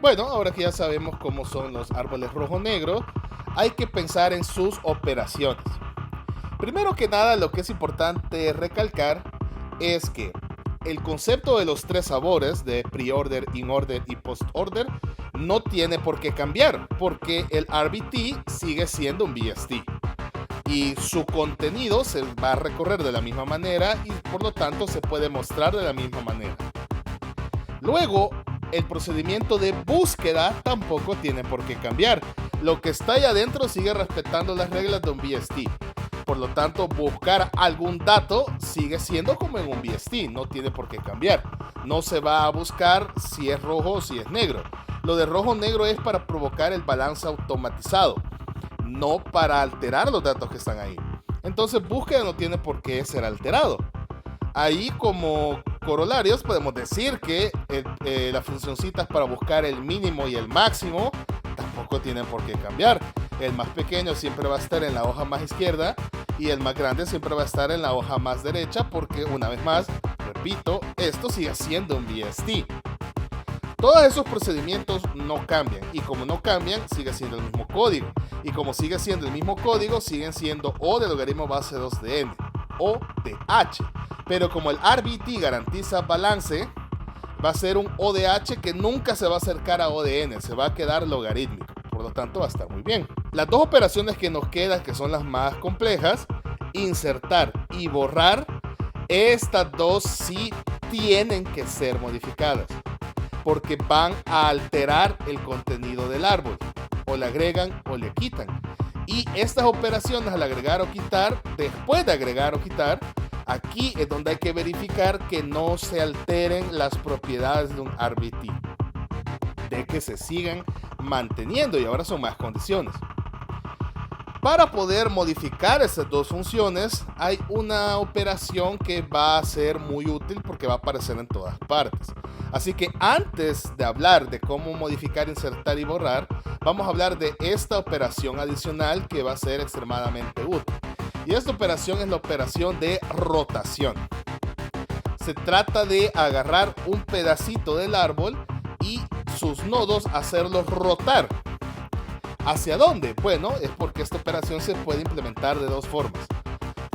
Bueno, ahora que ya sabemos cómo son los árboles rojo-negro, hay que pensar en sus operaciones. Primero que nada, lo que es importante recalcar es que el concepto de los tres sabores de pre-order, in-order y post-order no tiene por qué cambiar, porque el RBT sigue siendo un BST y su contenido se va a recorrer de la misma manera y por lo tanto se puede mostrar de la misma manera. Luego, el procedimiento de búsqueda tampoco tiene por qué cambiar. Lo que está ahí adentro sigue respetando las reglas de un BST. Por lo tanto, buscar algún dato sigue siendo como en un BST, no tiene por qué cambiar. No se va a buscar si es rojo o si es negro. Lo de rojo-negro es para provocar el balance automatizado, no para alterar los datos que están ahí. Entonces, búsqueda no tiene por qué ser alterado. Ahí, como corolarios, podemos decir que las funcioncitas para buscar el mínimo y el máximo tampoco tienen por qué cambiar. El más pequeño siempre va a estar en la hoja más izquierda y el más grande siempre va a estar en la hoja más derecha porque, una vez más, repito, esto sigue siendo un BST. Todos esos procedimientos no cambian y como no cambian, sigue siendo el mismo código. Y como sigue siendo el mismo código, siguen siendo O de logaritmo base 2 de n o de h. Pero como el RBT garantiza balance, va a ser un O de h que nunca se va a acercar a O de n, se va a quedar logarítmico. Por lo tanto, va a estar muy bien. Las dos operaciones que nos quedan, que son las más complejas, insertar y borrar, estas dos sí tienen que ser modificadas, porque van a alterar el contenido del árbol. O le agregan o le quitan. Y estas operaciones al agregar o quitar, después de agregar o quitar, aquí es donde hay que verificar que no se alteren las propiedades de un RBT, de que se sigan manteniendo y ahora son más condiciones. Para poder modificar esas dos funciones hay una operación que va a ser muy útil porque va a aparecer en todas partes. Así que antes de hablar de cómo modificar, insertar y borrar, vamos a hablar de esta operación adicional que va a ser extremadamente útil. Y esta operación es la operación de rotación. Se trata de agarrar un pedacito del árbol y sus nodos hacerlos rotar. ¿Hacia dónde? Bueno, es porque esta operación se puede implementar de dos formas.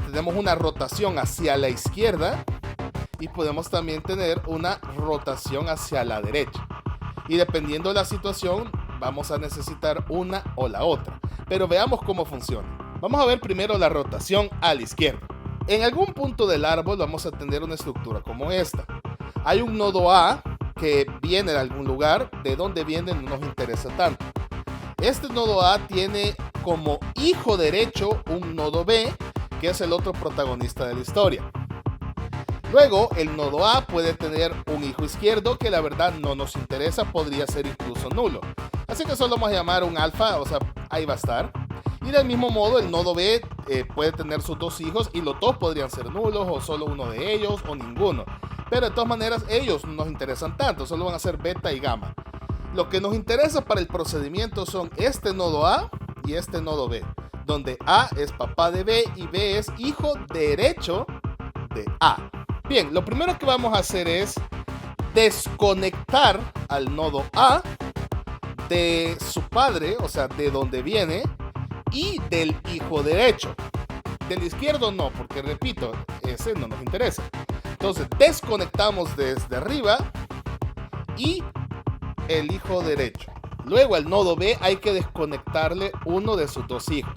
Tenemos una rotación hacia la izquierda y podemos también tener una rotación hacia la derecha. Y dependiendo de la situación, vamos a necesitar una o la otra. Pero veamos cómo funciona. Vamos a ver primero la rotación a la izquierda. En algún punto del árbol vamos a tener una estructura como esta. Hay un nodo A que viene de algún lugar, de dónde viene no nos interesa tanto. Este nodo A tiene como hijo derecho un nodo B, que es el otro protagonista de la historia. Luego, el nodo A puede tener un hijo izquierdo que la verdad no nos interesa, podría ser incluso nulo. Así que solo vamos a llamar un alfa, o sea, ahí va a estar. Y del mismo modo, el nodo B puede tener sus dos hijos y los dos podrían ser nulos, o solo uno de ellos, o ninguno. Pero de todas maneras, ellos no nos interesan tanto, solo van a ser beta y gamma. Lo que nos interesa para el procedimiento son este nodo A y este nodo B, donde A es papá de B y B es hijo derecho de A. Bien, lo primero que vamos a hacer es desconectar al nodo A de su padre, o sea, de donde viene, y del hijo derecho. Del izquierdo no, porque repito, ese no nos interesa. Entonces desconectamos desde arriba y el hijo derecho. Luego al nodo B hay que desconectarle uno de sus dos hijos.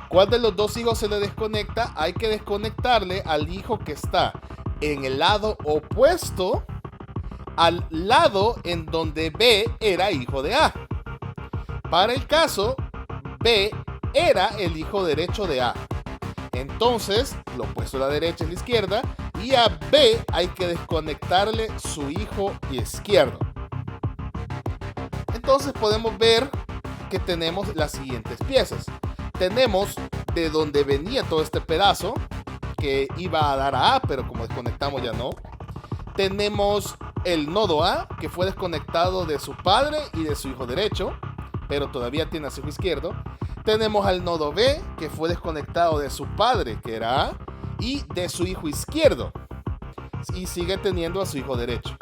¿Cuál de los dos hijos se le desconecta? Hay que desconectarle al hijo que está en el lado opuesto al lado en donde B era hijo de A. Para el caso, B era el hijo derecho de A. Entonces, lo opuesto a la derecha es la izquierda y a B hay que desconectarle su hijo izquierdo. Entonces podemos ver que tenemos las siguientes piezas. Tenemos de donde venía todo este pedazo, que iba a dar a A, pero como desconectamos ya no. Tenemos el nodo A, que fue desconectado de su padre y de su hijo derecho, pero todavía tiene a su hijo izquierdo. Tenemos al nodo B, que fue desconectado de su padre, que era A, y de su hijo izquierdo, y sigue teniendo a su hijo derecho.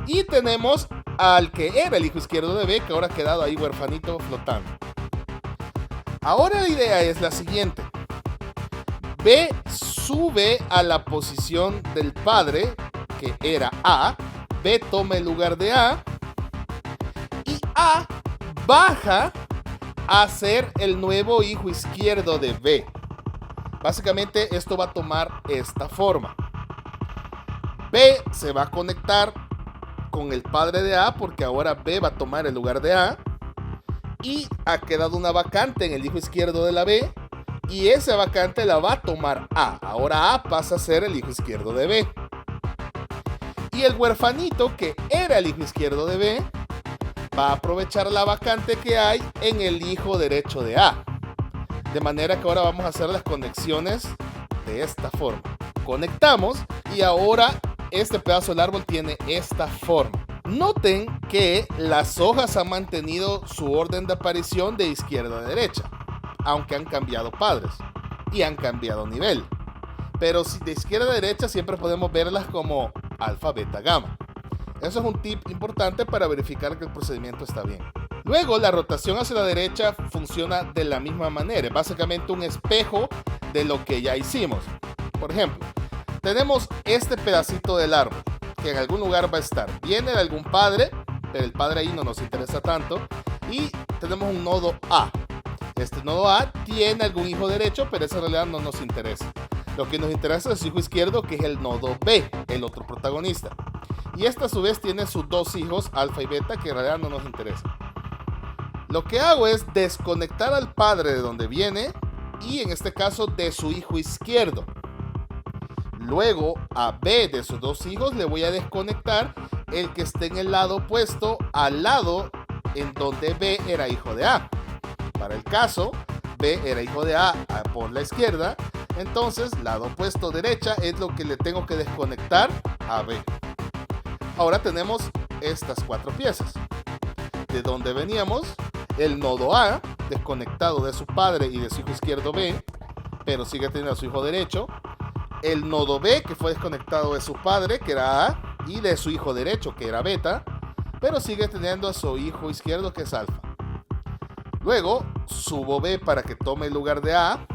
Y tenemos al que era el hijo izquierdo de B, que ahora ha quedado ahí huerfanito flotando. Ahora la idea es la siguiente. B sube a la posición del padre, que era A. B toma el lugar de A. Y A baja a ser el nuevo hijo izquierdo de B. Básicamente esto va a tomar esta forma. B se va a conectar con el padre de A porque ahora B va a tomar el lugar de A. Y ha quedado una vacante en el hijo izquierdo de la B. Y esa vacante la va a tomar A. Ahora A pasa a ser el hijo izquierdo de B. Y el huerfanito, que era el hijo izquierdo de B, va a aprovechar la vacante que hay en el hijo derecho de A. De manera que ahora vamos a hacer las conexiones de esta forma. Conectamos y ahora este pedazo del árbol tiene esta forma. Noten que las hojas han mantenido su orden de aparición de izquierda a derecha, aunque han cambiado padres y han cambiado nivel. Pero de izquierda a derecha siempre podemos verlas como alfa, beta, gamma. Eso es un tip importante para verificar que el procedimiento está bien. Luego, la rotación hacia la derecha funciona de la misma manera. Es básicamente un espejo de lo que ya hicimos. Por ejemplo, tenemos este pedacito del árbol, que en algún lugar va a estar. Viene de algún padre, pero el padre ahí no nos interesa tanto. Y tenemos un nodo A. Este nodo A tiene algún hijo derecho, pero esa en realidad no nos interesa. Lo que nos interesa es el hijo izquierdo, que es el nodo B, el otro protagonista. Y esta a su vez tiene sus dos hijos, alfa y beta, que en realidad no nos interesa. Lo que hago es desconectar al padre de donde viene y en este caso de su hijo izquierdo. Luego a B de sus dos hijos le voy a desconectar el que esté en el lado opuesto al lado en donde B era hijo de A. Para el caso, B era hijo de A por la izquierda, entonces lado opuesto derecha es lo que le tengo que desconectar a B. Ahora tenemos estas cuatro piezas. De donde veníamos, el nodo A, desconectado de su padre y de su hijo izquierdo B, pero sigue teniendo a su hijo derecho. El nodo B, que fue desconectado de su padre, que era A, y de su hijo derecho, que era beta, pero sigue teniendo a su hijo izquierdo, que es alfa. Luego, subo B para que tome el lugar de A,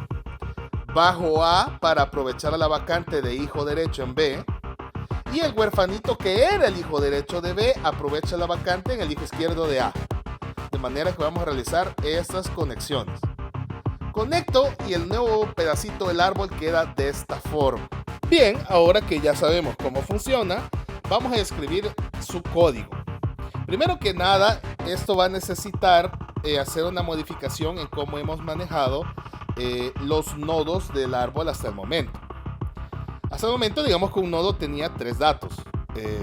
bajo A para aprovechar a la vacante de hijo derecho en B, y el huerfanito, que era el hijo derecho de B, aprovecha la vacante en el hijo izquierdo de A. De manera que vamos a realizar estas conexiones. Conecto y el nuevo pedacito del árbol queda de esta forma. Bien, ahora que ya sabemos cómo funciona, vamos a escribir su código. Primero que nada, esto va a necesitar hacer una modificación en cómo hemos manejado los nodos del árbol hasta el momento. Hasta el momento, digamos que un nodo tenía tres datos.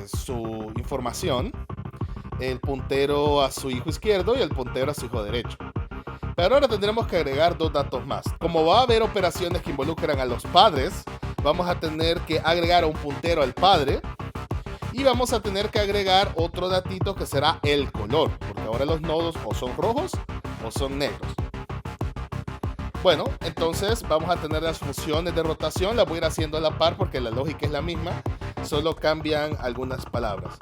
Su información, el puntero a su hijo izquierdo y el puntero a su hijo derecho. Pero ahora tendremos que agregar dos datos más. Como va a haber operaciones que involucran a los padres, vamos a tener que agregar un puntero al padre y vamos a tener que agregar otro datito que será el color, porque ahora los nodos o son rojos o son negros. Bueno, entonces vamos a tener las funciones de rotación, las voy a ir haciendo a la par porque la lógica es la misma, solo cambian algunas palabras.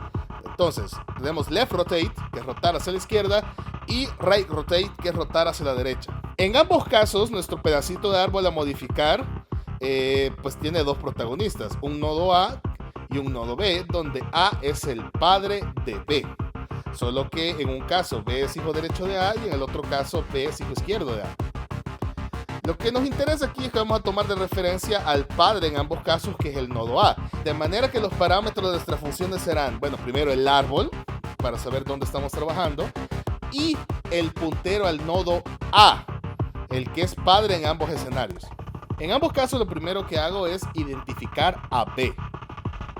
Entonces, tenemos left rotate, que es rotar hacia la izquierda, y right rotate, que es rotar hacia la derecha. En ambos casos, nuestro pedacito de árbol a modificar, pues tiene dos protagonistas, un nodo A y un nodo B, donde A es el padre de B. Solo que en un caso B es hijo derecho de A y en el otro caso B es hijo izquierdo de A. Lo que nos interesa aquí es que vamos a tomar de referencia al padre en ambos casos, que es el nodo A. De manera que los parámetros de nuestras funciones serán, bueno, primero el árbol, para saber dónde estamos trabajando, y el puntero al nodo A, el que es padre en ambos escenarios. En ambos casos lo primero que hago es identificar a B.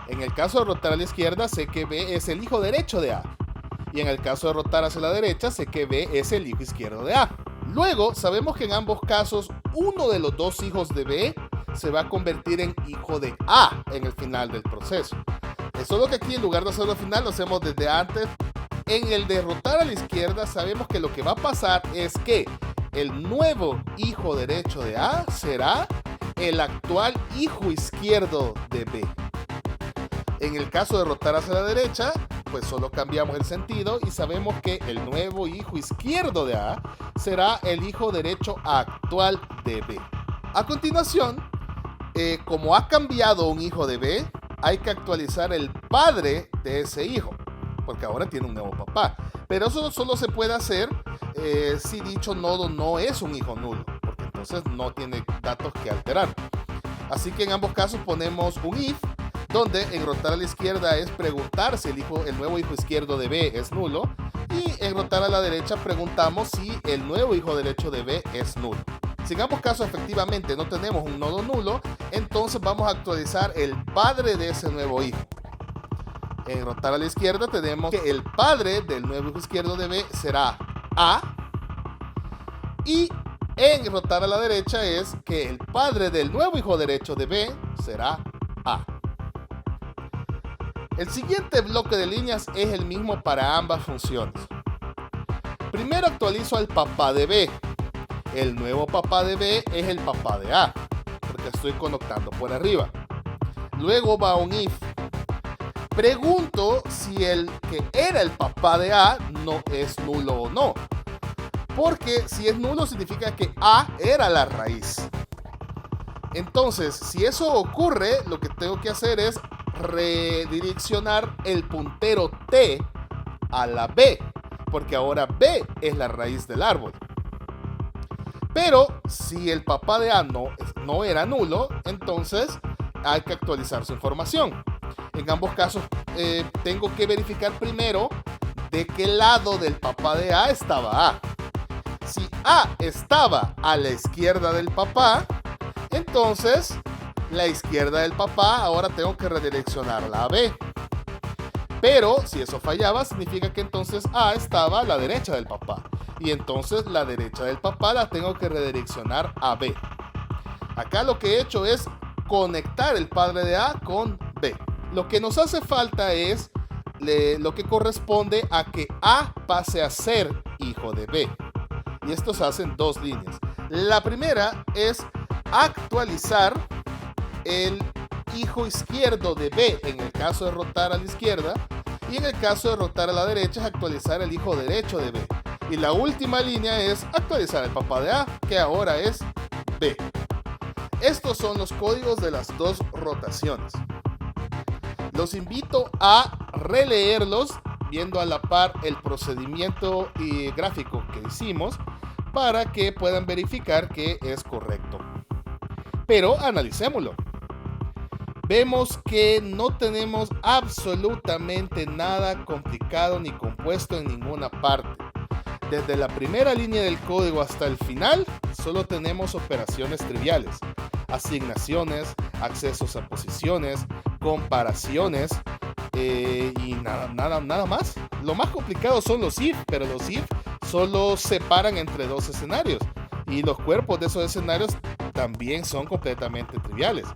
En el caso de rotar a la izquierda, sé que B es el hijo derecho de A. Y en el caso de rotar hacia la derecha, sé que B es el hijo izquierdo de A. Luego, sabemos que en ambos casos, uno de los dos hijos de B se va a convertir en hijo de A en el final del proceso. Es solo que aquí, en lugar de hacerlo al final, lo hacemos desde antes. En el de rotar a la izquierda, sabemos que lo que va a pasar es que el nuevo hijo derecho de A será el actual hijo izquierdo de B. En el caso de rotar hacia la derecha, pues solo cambiamos el sentido y sabemos que el nuevo hijo izquierdo de A será el hijo derecho actual de B. A continuación, como ha cambiado un hijo de B, hay que actualizar el padre de ese hijo, porque ahora tiene un nuevo papá. Pero eso solo se puede hacer si dicho nodo no es un hijo nulo, porque entonces no tiene datos que alterar. Así que en ambos casos ponemos un if, donde en rotar a la izquierda es preguntar si el nuevo hijo izquierdo de B es nulo, y en rotar a la derecha preguntamos si el nuevo hijo derecho de B es nulo. Si en ambos casos efectivamente no tenemos un nodo nulo, entonces vamos a actualizar el padre de ese nuevo hijo. En rotar a la izquierda tenemos que el padre del nuevo hijo izquierdo de B será A. Y en rotar a la derecha es que el padre del nuevo hijo derecho de B será A. El siguiente bloque de líneas es el mismo para ambas funciones. Primero actualizo al papá de B. El nuevo papá de B es el papá de A, porque estoy conectando por arriba. Luego va un if. Pregunto si el que era el papá de A no es nulo o no. Porque si es nulo significa que A era la raíz. Entonces, si eso ocurre, lo que tengo que hacer es redireccionar el puntero T a la B, porque ahora B es la raíz del árbol. Pero si el papá de A no era nulo, entonces hay que actualizar su información. En ambos casos tengo que verificar primero de qué lado del papá de A estaba A. Si A estaba a la izquierda del papá, entonces la izquierda del papá ahora tengo que redireccionarla a B. Pero si eso fallaba, significa que entonces A estaba a la derecha del papá. Y entonces la derecha del papá la tengo que redireccionar a B. Acá lo que he hecho es conectar el padre de A con B. Lo que nos hace falta es lo que corresponde a que A pase a ser hijo de B. Y esto se hace en dos líneas. La primera es actualizar el hijo izquierdo de B en el caso de rotar a la izquierda, y en el caso de rotar a la derecha es actualizar el hijo derecho de B. Y la última línea es actualizar el papá de A, que ahora es B. Estos son los códigos de las dos rotaciones. Los invito a releerlos viendo a la par el procedimiento y gráfico que hicimos para que puedan verificar que es correcto. Pero analicémoslo. Vemos que no tenemos absolutamente nada complicado ni compuesto en ninguna parte. Desde la primera línea del código hasta el final, solo tenemos operaciones triviales, asignaciones, accesos a posiciones, comparaciones y nada más. Lo más complicado son los if, pero los if solo separan entre dos escenarios y los cuerpos de esos escenarios también son completamente triviales.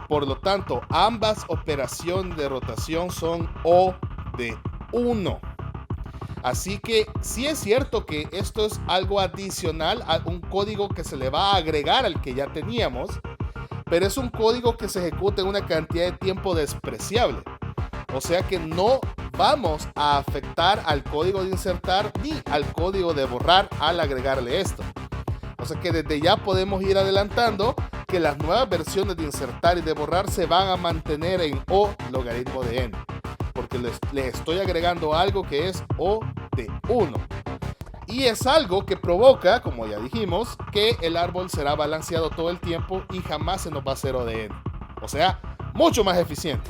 Por lo tanto, ambas operaciones de rotación son O de 1. Así que sí es cierto que esto es algo adicional a un código que se le va a agregar al que ya teníamos, pero es un código que se ejecuta en una cantidad de tiempo despreciable. O sea que no vamos a afectar al código de insertar ni al código de borrar al agregarle esto. O sea que desde ya podemos ir adelantando que las nuevas versiones de insertar y de borrar se van a mantener en O logaritmo de n, porque les estoy agregando algo que es O de 1. Y es algo que provoca, como ya dijimos, que el árbol será balanceado todo el tiempo y jamás se nos va a hacer O de n. O sea, mucho más eficiente.